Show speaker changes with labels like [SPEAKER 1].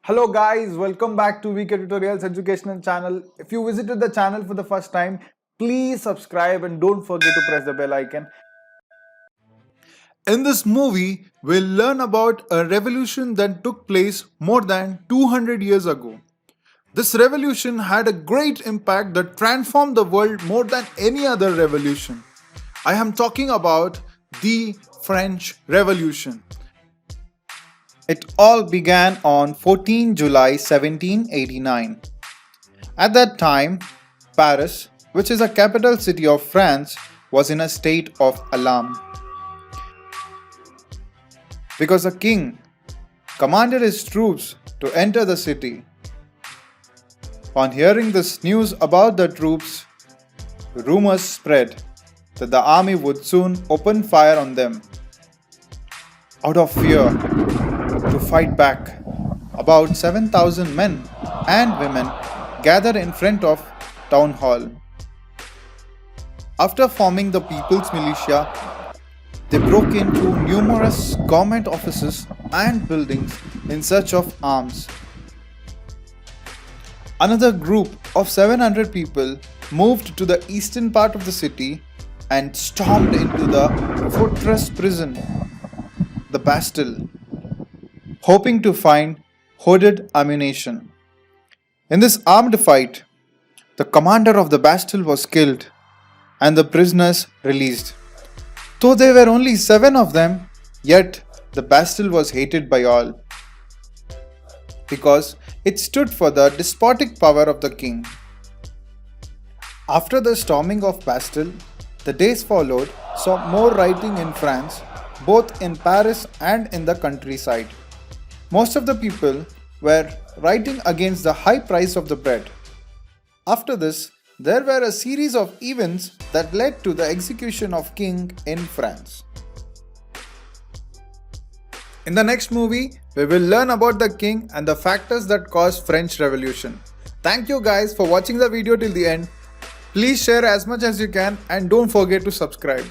[SPEAKER 1] Hello guys, welcome back to VK Tutorials Educational channel. If you visited the channel for the first time, please subscribe and don't forget to press the bell icon.
[SPEAKER 2] In this movie, we'll learn about a revolution that took place more than 200 years ago. This revolution had a great impact that transformed the world more than any other revolution. I am talking about the French Revolution.
[SPEAKER 3] It all began on 14 July 1789. At that time, Paris, which is a capital city of France, was in a state of alarm. Because the king commanded his troops to enter the city. On hearing this news about the troops, rumors spread that the army would soon open fire on them. Out of fear, to fight back, about 7,000 men and women gathered in front of town hall. After forming the People's Militia, they broke into numerous government offices and buildings in search of arms. Another group of 700 people moved to the eastern part of the city and stormed into the fortress prison, the Bastille, hoping to find hoarded ammunition. In this armed fight, the commander of the Bastille was killed and the prisoners released. Though there were only 7 of them, yet the Bastille was hated by all because it stood for the despotic power of the king. After the storming of Bastille, the days followed saw more rioting in France, both in Paris and in the countryside. Most of the people were rioting against the high price of the bread. After this, there were a series of events that led to the execution of king in France. In the next movie, we will learn about the king and the factors that caused French Revolution. Thank you guys for watching the video till the end. Please share as much as you can and don't forget to subscribe.